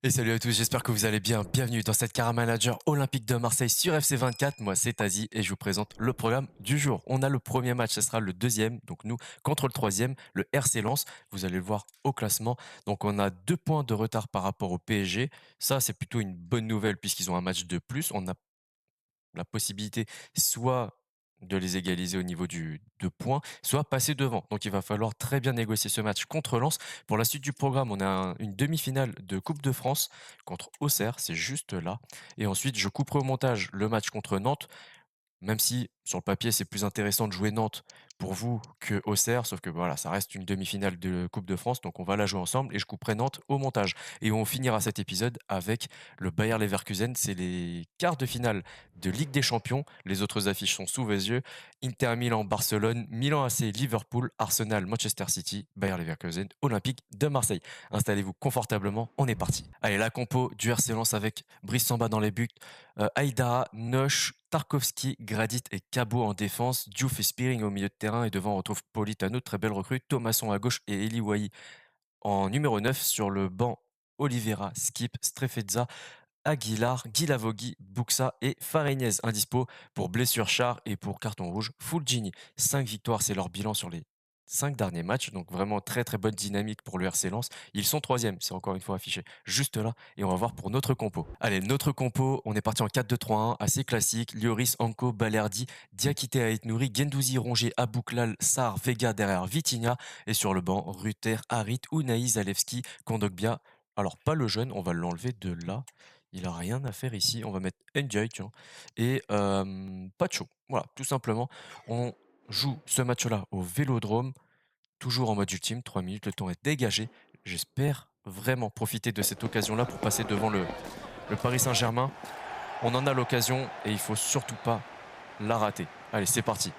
Et salut à tous, j'espère que vous allez bien. Bienvenue dans cette Cara Manager Olympique de Marseille sur FC24. Moi, c'est Tazi et je vous présente le programme du jour. On a le premier match, ce sera le deuxième, donc nous contre le troisième, le RC Lens. Vous allez le voir au classement. Donc on a 2 points de retard par rapport au PSG. Ça, c'est plutôt une bonne nouvelle puisqu'ils ont un match de plus. On a la possibilité soit de les égaliser au niveau de points, soit passer devant. Donc il va falloir très bien négocier ce match contre Lens. Pour la suite du programme, on a une demi-finale de Coupe de France contre Auxerre, c'est juste là. Et ensuite, je couperai au montage le match contre Nantes. Même si, sur le papier, c'est plus intéressant de jouer Nantes pour vous que Auxerre, sauf que voilà, ça reste une demi-finale de Coupe de France, donc on va la jouer ensemble et je couperai Nantes au montage. Et on finira cet épisode avec le Bayer Leverkusen. C'est les quarts de finale de Ligue des Champions. Les autres affiches sont sous vos yeux. Inter Milan, Barcelone, Milan AC, Liverpool, Arsenal, Manchester City, Bayer Leverkusen, Olympique de Marseille. Installez-vous confortablement, on est parti. Allez, la compo du RC Lens avec Brice Samba dans les buts, Aïdara, Noche, Tarkovski, Gradit et Cabot en défense. Diouf et Spearing au milieu de terrain. Et devant, on retrouve Politano, très belle recrue. Thomasson à gauche et Eli Wahi en numéro 9. Sur le banc, Oliveira, Skip, Strefezza, Aguilar, Guilavogui, Buxa et Farenez indispo pour blessure char et pour carton rouge. Fulgini, 5 victoires, c'est leur bilan sur les 5 derniers matchs. Donc vraiment très très bonne dynamique pour le RC Lens. Ils sont troisième, c'est encore une fois affiché juste là. Et on va voir pour notre compo. Allez, notre compo, on est parti en 4-2-3-1, assez classique. Lloris, Anko, Balerdi, Diakité Ait Nouri, Gendouzi, Rongier, Abouklal, Sar, Vega derrière Vitinha. Et sur le banc, Ruter, Harit, Unai, Zalewski, Kondogbia. Alors pas le jeune, on va l'enlever de là. Il a rien à faire ici. On va mettre Enjoy, tiens. Et Pacho. Voilà, tout simplement. On joue ce match-là au Vélodrome, toujours en mode ultime. 3 minutes, le temps est dégagé. J'espère vraiment profiter de cette occasion-là pour passer devant le Paris Saint-Germain. On en a l'occasion et il faut surtout pas la rater. Allez, c'est parti.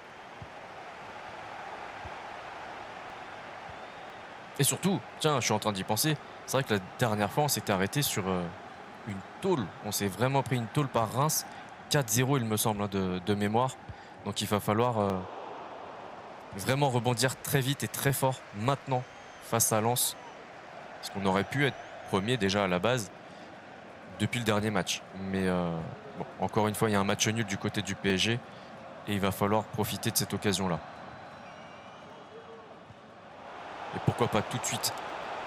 Et surtout, tiens, je suis en train d'y penser. C'est vrai que la dernière fois, on s'était arrêté sur une tôle. On s'est vraiment pris une tôle par Reims. 4-0, il me semble, hein, de mémoire. Donc il va falloir vraiment rebondir très vite et très fort maintenant face à Lens. Parce qu'on aurait pu être premier déjà à la base depuis le dernier match. Mais bon, encore une fois, il y a un match nul du côté du PSG et il va falloir profiter de cette occasion-là. Et pourquoi pas tout de suite.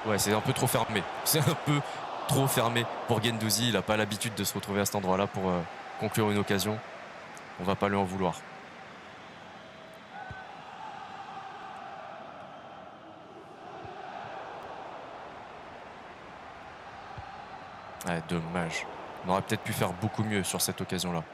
Ouais, c'est un peu trop fermé. C'est un peu trop fermé pour Gendouzi. Il n'a pas l'habitude de se retrouver à cet endroit-là pour conclure une occasion. On va pas lui en vouloir. Ouais, dommage. On aurait peut-être pu faire beaucoup mieux sur cette occasion-là.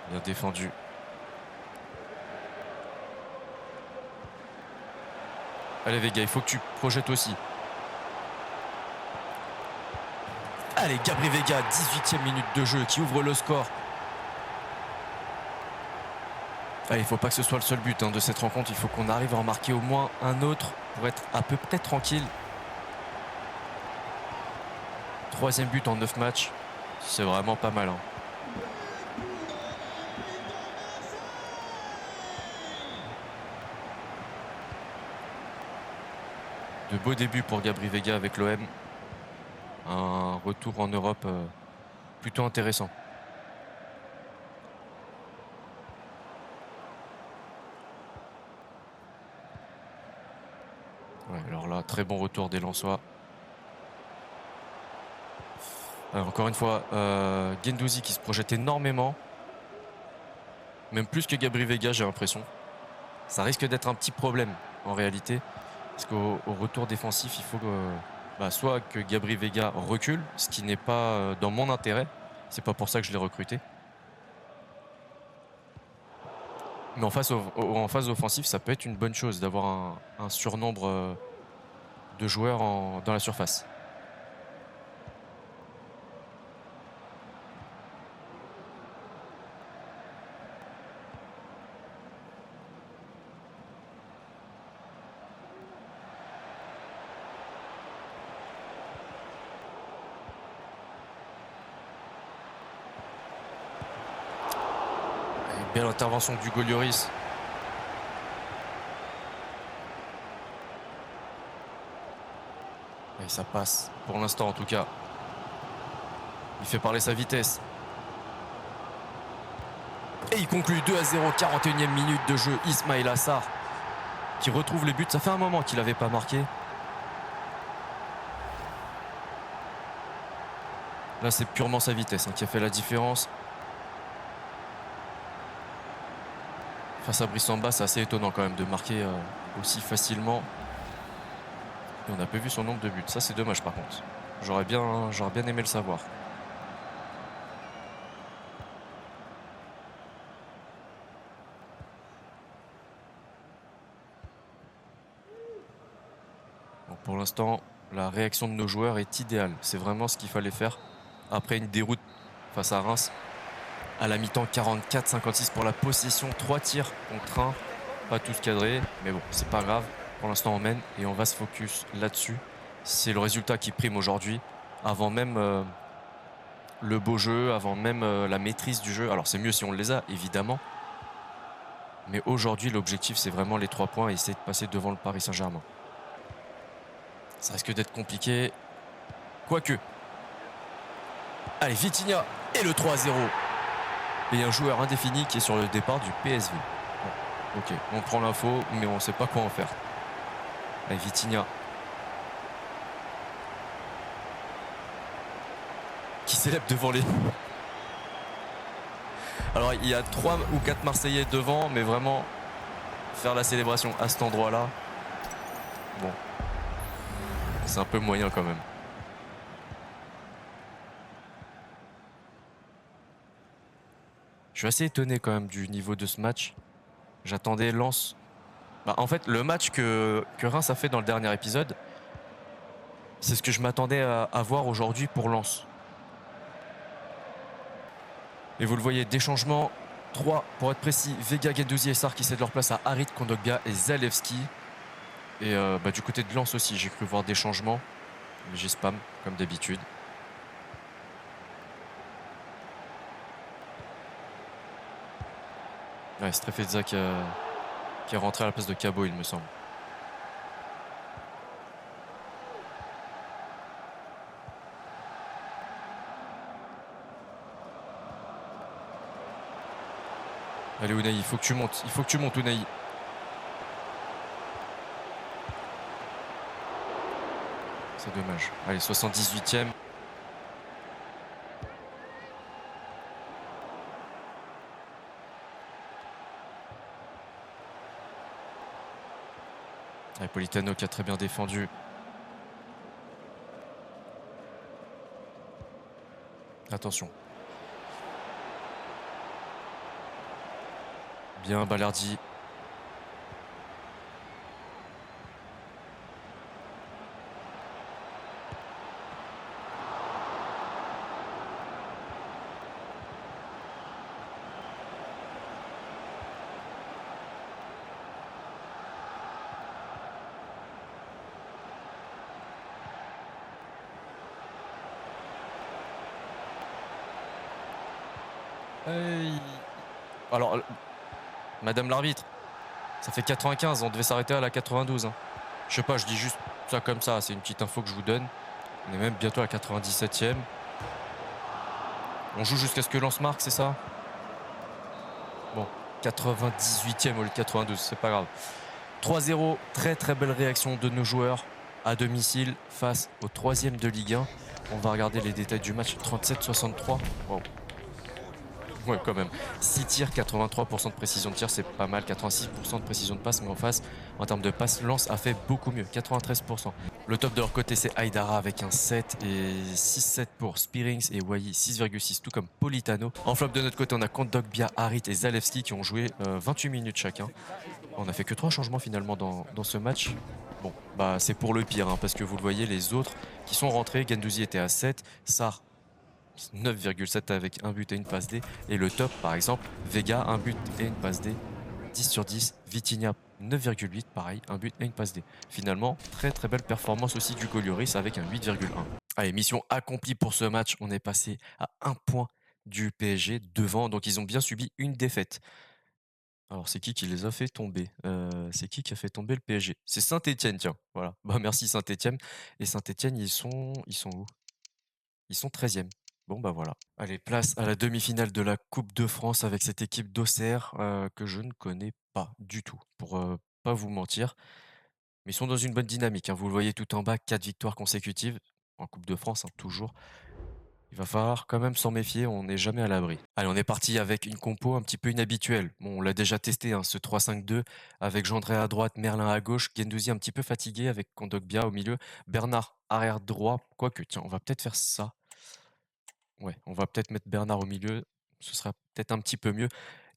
Bien défendu. Allez Vega, il faut que tu projettes aussi. Allez, Gabri Vega, 18e minute de jeu qui ouvre le score. Allez, il ne faut pas que ce soit le seul but de cette rencontre. Il faut qu'on arrive à en marquer au moins un autre pour être un peu peut-être tranquille. Troisième but en 9 matchs. C'est vraiment pas mal. De beaux débuts pour Gabri Vega avec l'OM. Un retour en Europe plutôt intéressant. Ouais, alors là, très bon retour des Lensois. Encore une fois, Gendouzi qui se projette énormément. Même plus que Gabri Vega, j'ai l'impression. Ça risque d'être un petit problème en réalité. Parce qu'au retour défensif, il faut soit que Gabri Vega recule, ce qui n'est pas dans mon intérêt. C'est pas pour ça que je l'ai recruté. Mais en phase offensive, ça peut être une bonne chose d'avoir un surnombre de joueurs dans la surface. Belle intervention du Golioris. Et ça passe, pour l'instant en tout cas. Il fait parler sa vitesse. Et il conclut 2-0, 41e minute de jeu. Ismaïla Assar qui retrouve les buts. Ça fait un moment qu'il n'avait pas marqué. Là, c'est purement sa vitesse qui a fait la différence. Face à Brissamba, c'est assez étonnant quand même de marquer aussi facilement. Et on n'a pas vu son nombre de buts. Ça, c'est dommage par contre. J'aurais bien aimé le savoir. Donc pour l'instant, la réaction de nos joueurs est idéale. C'est vraiment ce qu'il fallait faire après une déroute face à Reims. À la mi-temps, 44-56 pour la possession. 3 tirs contre 1. Pas tous cadrés, mais bon, c'est pas grave. Pour l'instant, on mène et on va se focus là-dessus. C'est le résultat qui prime aujourd'hui. Avant même le beau jeu, avant même la maîtrise du jeu. Alors, c'est mieux si on les a, évidemment. Mais aujourd'hui, l'objectif, c'est vraiment les 3 points et essayer de passer devant le Paris Saint-Germain. Ça risque d'être compliqué. Quoique. Allez, Vitinha et le 3-0. Et un joueur indéfini qui est sur le départ du PSV. Bon, ok, on prend l'info, mais on ne sait pas quoi en faire. Allez, Vitinha. Qui célèbre devant les... Alors, il y a 3 ou 4 Marseillais devant, mais vraiment, faire la célébration à cet endroit-là, bon, c'est un peu moyen quand même. Je suis assez étonné quand même du niveau de ce match. J'attendais Lens. En fait, le match que Reims a fait dans le dernier épisode, c'est ce que je m'attendais à voir aujourd'hui pour Lens. Et vous le voyez, des changements. 3 pour être précis. Vega, Guendouzi et Sarr qui cèdent leur place à Harit, Kondogbia et Zalewski. Et du côté de Lens aussi, j'ai cru voir des changements. Mais j'ai spam, comme d'habitude. Ouais, Strefezza qui est rentré à la place de Cabot, il me semble. Allez Unai, il faut que tu montes. Il faut que tu montes Unai. C'est dommage. Allez, 78e. Allez, Politano qui a très bien défendu. Attention. Bien Balardi. Hey. Alors, Madame l'arbitre, ça fait 95, on devait s'arrêter à la 92. Je sais pas, je dis juste ça comme ça, c'est une petite info que je vous donne. On est même bientôt à la 97e. On joue jusqu'à ce que Lens marque, c'est ça? Bon, 98e au lieu de 92, c'est pas grave. 3-0, très très belle réaction de nos joueurs à domicile face au 3e de Ligue 1. On va regarder les détails du match. 37-63. Wow. Ouais, quand même. 6 tirs, 83% de précision de tir, c'est pas mal. 86% de précision de passe, mais en face, en termes de passe, Lens a fait beaucoup mieux. 93%. Le top de leur côté, c'est Aïdara avec un 7 et 6-7 pour Spearings et Wai 6,6, tout comme Politano. En flop de notre côté, on a Kondogbia, Harit et Zalewski qui ont joué 28 minutes chacun. On a fait que 3 changements finalement dans ce match. Bon, bah c'est pour le pire, parce que vous le voyez, les autres qui sont rentrés, Guendouzi était à 7, Sarr 9,7 avec un but et une passe D. Et le top, par exemple, Vega, un but et une passe D. 10 sur 10. Vitinha, 9,8, pareil, un but et une passe D. Finalement, très très belle performance aussi du Golioris avec un 8,1. Allez, mission accomplie pour ce match. On est passé à un point du PSG devant, donc ils ont bien subi une défaite. Alors c'est qui les a fait tomber? C'est qui a fait tomber le PSG? C'est Saint-Étienne, tiens, voilà. Bah, merci Saint-Étienne et Saint-Étienne, ils sont où? Ils sont 13e. Bon, bah, voilà. Allez, place à la demi-finale de la Coupe de France avec cette équipe d'Auxerre, que je ne connais pas du tout, pour, pas vous mentir. Mais ils sont dans une bonne dynamique, hein. Vous le voyez tout en bas, 4 victoires consécutives en Coupe de France, hein, toujours. Il va falloir quand même s'en méfier, on n'est jamais à l'abri. Allez, on est parti avec une compo un petit peu inhabituelle. Bon, on l'a déjà testé, hein, ce 3-5-2 avec Gendré à droite, Merlin à gauche, Guendouzi un petit peu fatigué avec Kondogbia au milieu, Bernard arrière droit. Quoique, tiens, on va peut-être faire ça. Ouais, on va peut-être mettre Bernard au milieu, ce sera peut-être un petit peu mieux.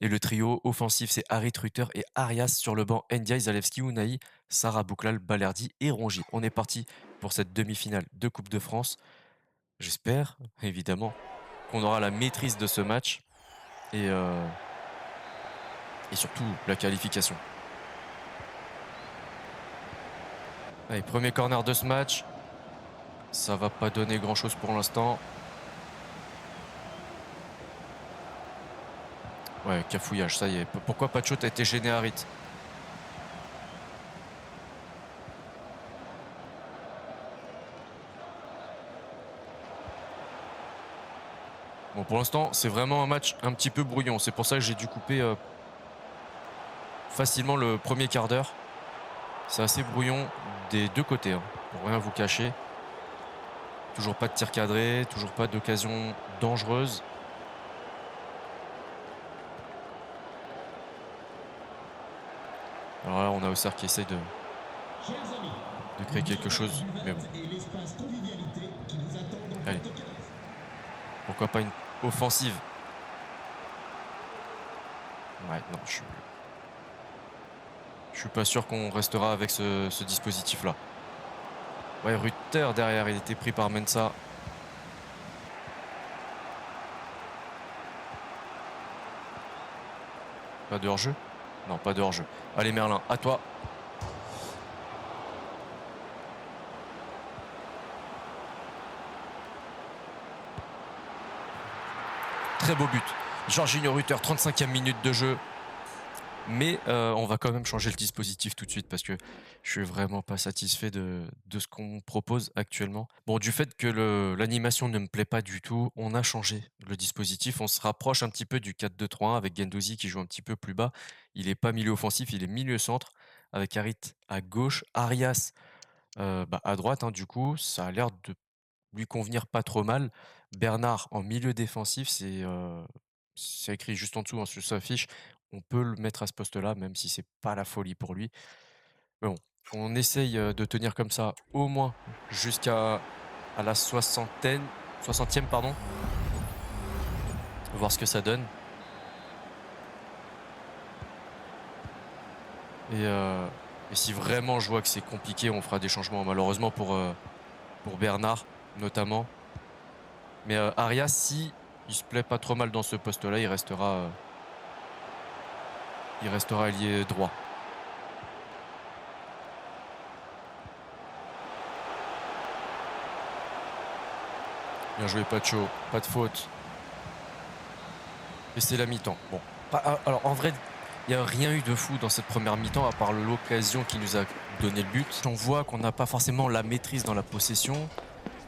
Et le trio offensif, c'est Harit Rutter et Arias sur le banc. Ndiaye, Zalewski, Ounahi, Sarah Bouklal, Balerdi et Rongi. On est parti pour cette demi-finale de Coupe de France. J'espère, évidemment, qu'on aura la maîtrise de ce match et, euh, et surtout la qualification. Allez, premier corner de ce match. Ça va pas donner grand-chose pour l'instant. Ouais, cafouillage, ça y est. Pourquoi Pacho a été gêné Harit? Bon, pour l'instant, c'est vraiment un match un petit peu brouillon. C'est pour ça que j'ai dû couper facilement le premier quart d'heure. C'est assez brouillon des deux côtés, hein, pour rien vous cacher. Toujours pas de tir cadré, toujours pas d'occasion dangereuse. Alors là, on a Auxerre qui essaye de créer quelque chose, mais bon. Allez. Pourquoi pas une offensive? Ouais, non, je suis pas sûr qu'on restera avec ce dispositif-là. Ouais, Rutter derrière, il était pris par Mensa. Pas de hors-jeu? Non, pas de hors-jeu. Allez Merlin, à toi. Très beau but. Jorginho Rutter, 35e minute de jeu. Mais on va quand même changer le dispositif tout de suite parce que je suis vraiment pas satisfait de ce qu'on propose actuellement. Bon, du fait que l'animation ne me plaît pas du tout, on a changé le dispositif. On se rapproche un petit peu du 4-2-3-1 avec Guendouzi qui joue un petit peu plus bas. Il est pas milieu offensif, il est milieu centre avec Harit à gauche, Arias bah, à droite. Hein, du coup, ça a l'air de lui convenir pas trop mal. Bernard en milieu défensif, c'est écrit juste en dessous hein, sur sa fiche. On peut le mettre à ce poste-là, même si c'est pas la folie pour lui. Mais bon, on essaye de tenir comme ça au moins jusqu'à la soixantième, pardon. Voir ce que ça donne. Et si vraiment je vois que c'est compliqué, on fera des changements. Malheureusement pour Bernard, notamment. Mais Arias, si il se plaît pas trop mal dans ce poste-là, il restera allié droit. Bien joué Pacho, pas de faute. Et c'est la mi-temps. Bon, alors en vrai, il n'y a rien eu de fou dans cette première mi-temps à part l'occasion qui nous a donné le but. On voit qu'on n'a pas forcément la maîtrise dans la possession.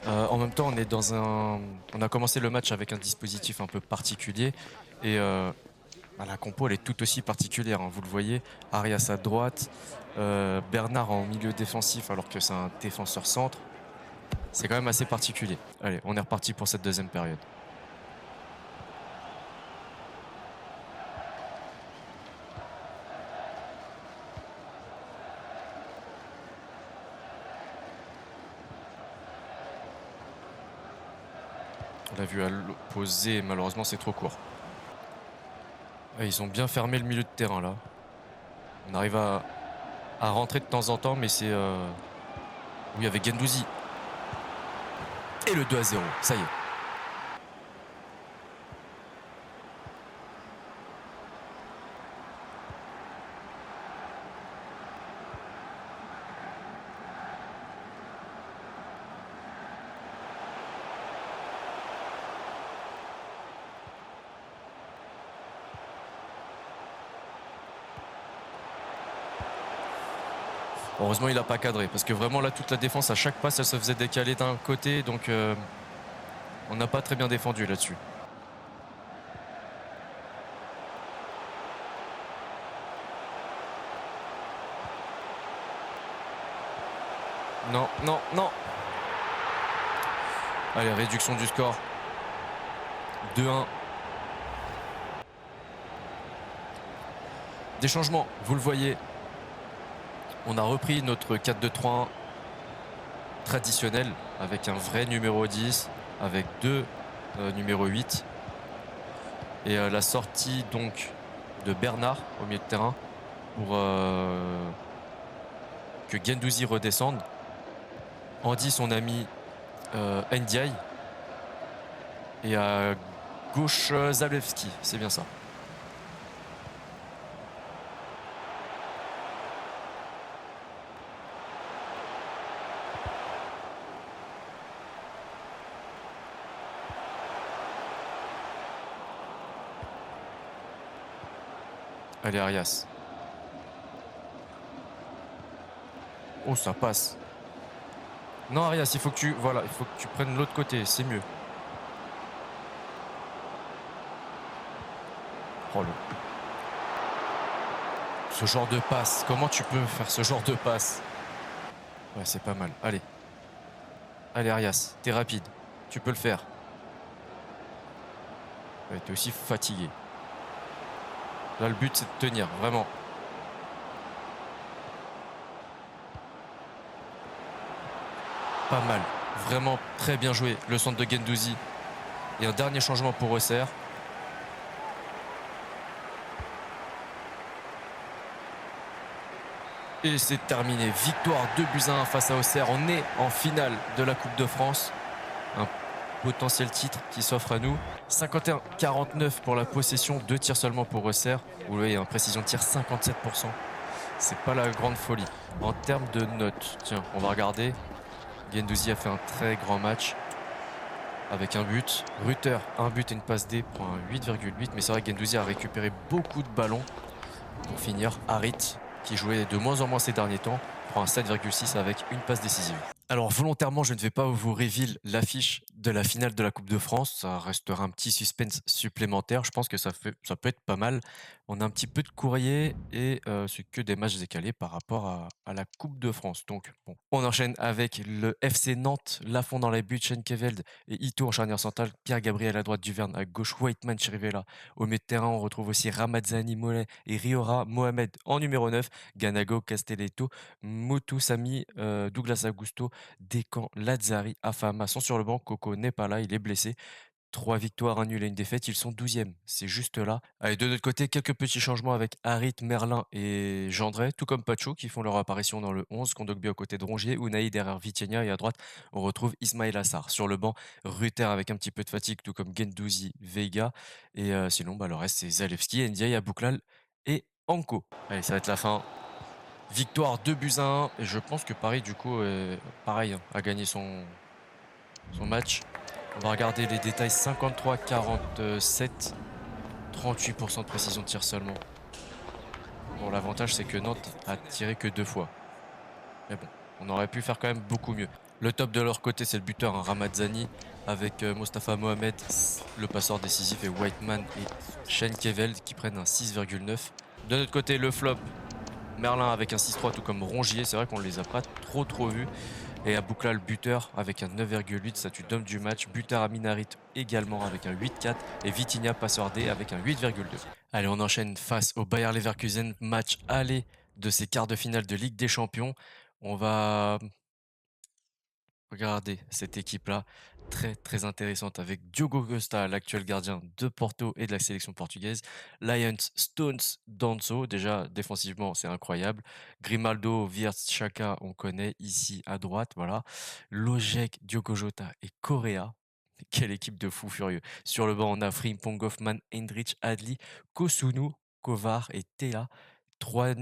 En même temps, on a commencé le match avec un dispositif un peu particulier et bah, la compo elle est tout aussi particulière. Hein. Vous le voyez, Arias à droite, Bernard en milieu défensif alors que c'est un défenseur centre. C'est quand même assez particulier. Allez, on est reparti pour cette deuxième période. On l'a vu à l'opposé, malheureusement c'est trop court. Ah, ils ont bien fermé le milieu de terrain là. On arrive à rentrer de temps en temps, mais c'est... Oui, avec Gendouzi. Et le 2-0, ça y est. Heureusement, il n'a pas cadré parce que vraiment là, toute la défense, à chaque passe, elle se faisait décaler d'un côté. Donc, on n'a pas très bien défendu là-dessus. Non, non, non. Allez, réduction du score. 2-1. Des changements, vous le voyez. On a repris notre 4-2-3-1 traditionnel avec un vrai numéro 10, avec deux numéro 8. Et la sortie donc de Bernard au milieu de terrain pour que Guendouzi redescende. Andy, son ami Ndiaye. Et à gauche, Zalewski, c'est bien ça. Allez, Arias. Oh, ça passe. Non, Arias, il faut que tu prennes l'autre côté, c'est mieux. Oh, ce genre de passe, comment tu peux faire ce genre de passe? Ouais, c'est pas mal. Allez. Allez, Arias, t'es rapide. Tu peux le faire. Ouais, t'es aussi fatigué. Là, le but, c'est de tenir, vraiment. Pas mal. Vraiment très bien joué, le centre de Guendouzi. Et un dernier changement pour Auxerre. Et c'est terminé. Victoire 2-1 face à Auxerre. On est en finale de la Coupe de France. Un potentiel titre qui s'offre à nous. 51-49 pour la possession, 2 tirs seulement pour Auxerre. Vous voyez, une précision de tir 57%. C'est pas la grande folie. En termes de notes, tiens, on va regarder. Guendouzi a fait un très grand match avec un but. Rutter, un but et une passe D pour un 8,8. Mais c'est vrai que Guendouzi a récupéré beaucoup de ballons. Pour finir, Harit, qui jouait de moins en moins ces derniers temps, prend un 7,6 avec une passe décisive. Alors volontairement, je ne vais pas vous révéler l'affiche de la finale de la Coupe de France. Ça restera un petit suspense supplémentaire. Je pense que ça peut être pas mal. On a un petit peu de courrier et c'est que des matchs décalés par rapport à la Coupe de France. Donc bon, on enchaîne avec le FC Nantes, Lafond dans les buts, Schenkeveld et Ito en charnière centrale, Pierre Gabriel à droite, Duverne à gauche, Whiteman, Chirivella. Au milieu de terrain, on retrouve aussi Ramazzani, Mollet et Riora, Mohamed en numéro 9, Ganago, Castelletto, Motu Sami, Douglas Augusto, Descamps, Lazzari, Afama sont sur le banc. Coco n'est pas là, il est blessé. 3 victoires, un nul et une défaite, ils sont 12e. C'est juste là. Allez, de notre côté, quelques petits changements avec Harit, Merlin et Gendray, tout comme Pacho, qui font leur apparition dans le 11. Kondogbia aux côtés de Rongier, Unai derrière Vitinha et à droite, on retrouve Ismail Assar. Sur le banc, Rutter avec un petit peu de fatigue, tout comme Gendouzi, Veiga. Et sinon, le reste, c'est Zalewski, Ndiaye, Abouklal et Anko. Allez, ça va être la fin. Victoire 2-1. Et je pense que Paris, du coup, pareil, hein, a gagné son match. On va regarder les détails. 53-47. 38% de précision de tir seulement. Bon, l'avantage, c'est que Nantes a tiré que 2 fois. Mais bon, on aurait pu faire quand même beaucoup mieux. Le top de leur côté, c'est le buteur, hein, Ramazzani, avec Mostafa Mohamed, le passeur décisif, et Whiteman et Schenkeveld qui prennent un 6,9. De notre côté, le flop, Merlin avec un 6-3, tout comme Rongier. C'est vrai qu'on ne les a pas trop vus. Et Aboukla, le buteur, avec un 9,8, statut d'homme du match. Buteur à Minarit également avec un 8,4. Et Vitinha, passeur D, avec un 8,2. Allez, on enchaîne face au Bayer Leverkusen, match aller de ces quarts de finale de Ligue des Champions. On va regarder cette équipe-là, très intéressante, avec Diogo Costa, l'actuel gardien de Porto et de la sélection portugaise. Lions, Stones, Danso. Déjà, défensivement, c'est incroyable. Grimaldo, Wirtz, Xhaka, on connaît ici à droite, voilà. Lojek, Diogo Jota et Correa. Quelle équipe de fous furieux. Sur le banc, on a Frimpong, Hoffman, Hendrich, Adli, Kosunu, Kovar et Tela. 3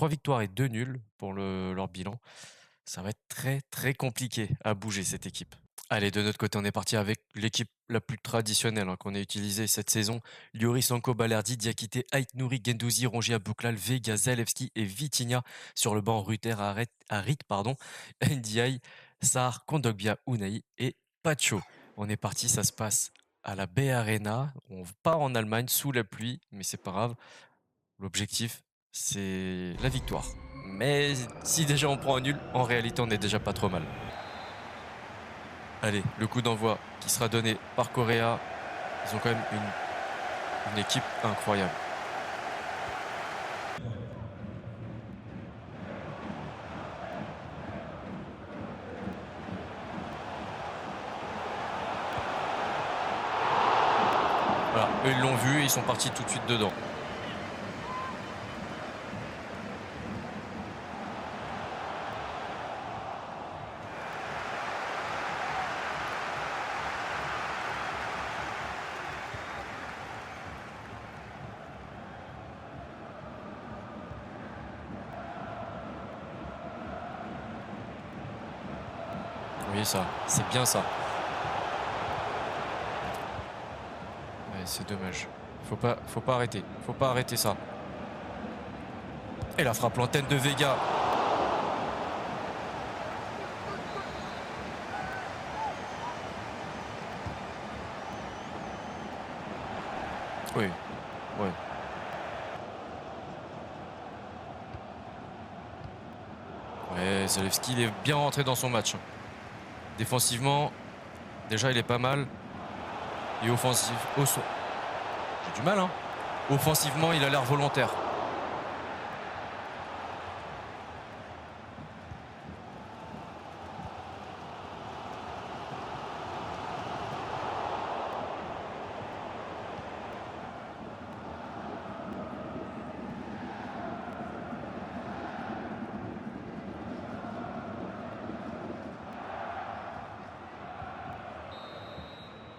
victoires et 2 nuls pour leur bilan. Ça va être très compliqué à bouger cette équipe. Allez, de notre côté, on est parti avec l'équipe la plus traditionnelle qu'on a utilisée cette saison. Lloris, Sanko, Balerdi, Diakité, Ait Nouri, Gendouzi, Rongier, Bouklal, Vega, Zalewski et Vitinha. Sur le banc, Rutter, Harit, pardon, Ndiaye, Sarr, Kondogbia, Unai et Pacho. On est parti, ça se passe à la Bay Arena. On part en Allemagne sous la pluie, mais c'est pas grave. L'objectif, c'est la victoire. Mais si déjà on prend un nul, en réalité, on est déjà pas trop mal. Allez, le coup d'envoi qui sera donné par Correa. Ils ont quand même une équipe incroyable. Voilà, eux ils l'ont vu et ils sont partis tout de suite dedans. Oui, ça, c'est bien ça. Ouais, c'est dommage. Faut pas arrêter. Faut pas arrêter ça. Et la frappe l'antenne de Vega. Oui, ouais. Ouais, Zalewski, il est bien rentré dans son match. Défensivement, déjà, il est pas mal. Et offensif, j'ai du mal, hein. Offensivement, il a l'air volontaire.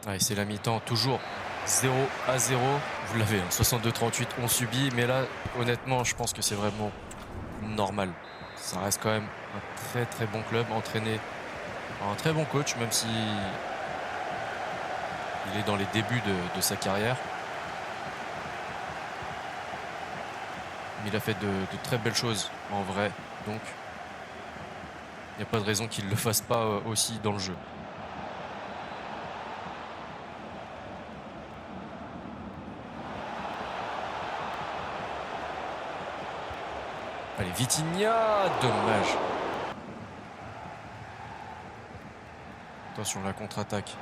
Ouais, c'est la mi-temps, toujours 0-0. Vous l'avez, 62-38, on subit. Mais là, honnêtement, je pense que c'est vraiment normal. Ça reste quand même un très très bon club, entraîné par un très bon coach, même si il est dans les débuts de sa carrière. Mais il a fait de très belles choses en vrai. Donc, il n'y a pas de raison qu'il ne le fasse pas aussi dans le jeu. Allez, Vitinha, dommage. Attention, la contre-attaque.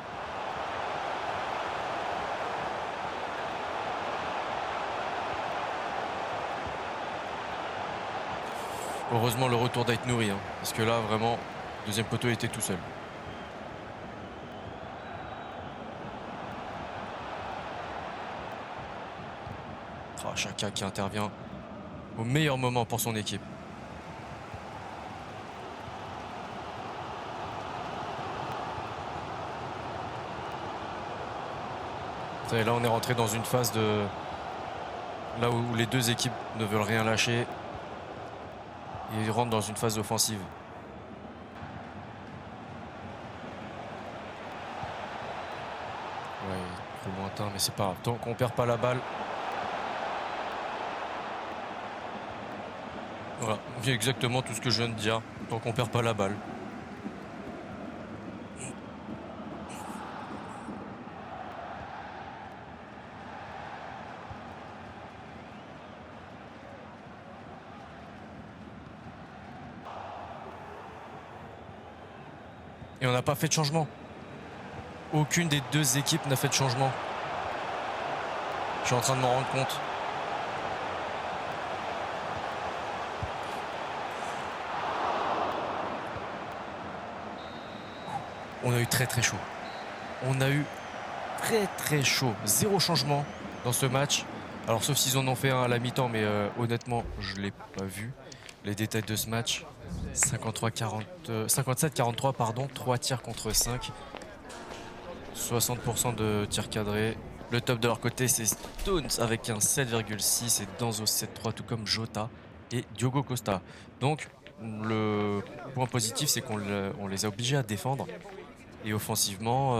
Heureusement le retour d'Ait Nouri, parce que là, vraiment, deuxième poteau était tout seul. Oh, Xhaka qui intervient au meilleur moment pour son équipe. Et là, on est rentré dans une phase de... Là où les deux équipes ne veulent rien lâcher. Et ils rentrent dans une phase offensive. Ouais, trop lointain, mais c'est pas grave. Tant qu'on perd pas la balle. Voilà, exactement tout ce que je viens de dire. Tant qu'on perd pas la balle. Et on n'a pas fait de changement. Aucune des deux équipes n'a fait de changement. Je suis en train de m'en rendre compte. On a eu très très chaud. On a eu très très chaud. Zéro changement dans ce match. Alors sauf s'ils en ont fait un à la mi-temps, mais honnêtement, je ne l'ai pas vu. Les détails de ce match. 57-43, pardon. 3 tirs contre 5. 60% de tirs cadrés. Le top de leur côté, c'est Stones avec un 7,6 et Danzo 7,3, tout comme Jota et Diogo Costa. Donc, le point positif, c'est qu'on les a obligés à défendre. Et offensivement,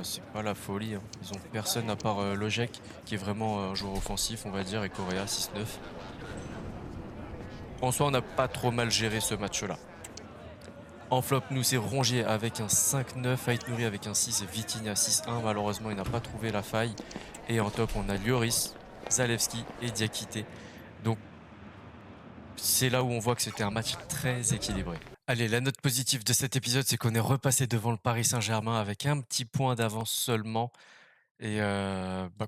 c'est pas la folie, hein. Ils ont personne à part, Lojek qui est vraiment un joueur offensif, on va dire, et Correa 6-9. En soi, on n'a pas trop mal géré ce match-là. En flop, nous, c'est Rongier avec un 5-9, Ait Nouri avec un 6 et Vitinha 6-1. Malheureusement, il n'a pas trouvé la faille. Et en top, on a Lloris, Zalewski et Diakité. Donc, c'est là où on voit que c'était un match très équilibré. Allez, la note positive de cet épisode, c'est qu'on est repassé devant le Paris Saint-Germain avec un petit point d'avance seulement et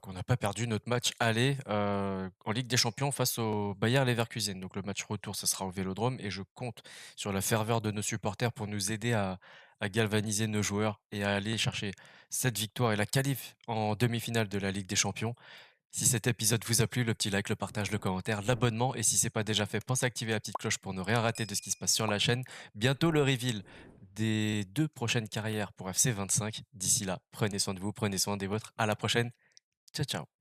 qu'on n'a pas perdu notre match aller, en Ligue des Champions face au Bayer Leverkusen. Donc le match retour, ça sera au Vélodrome et je compte sur la ferveur de nos supporters pour nous aider à galvaniser nos joueurs et à aller chercher cette victoire et la qualif en demi-finale de la Ligue des Champions. Si cet épisode vous a plu, le petit like, le partage, le commentaire, l'abonnement. Et si c'est pas déjà fait, pensez à activer la petite cloche pour ne rien rater de ce qui se passe sur la chaîne. Bientôt le reveal des 2 prochaines carrières pour FC25. D'ici là, prenez soin de vous, prenez soin des vôtres. À la prochaine. Ciao, ciao.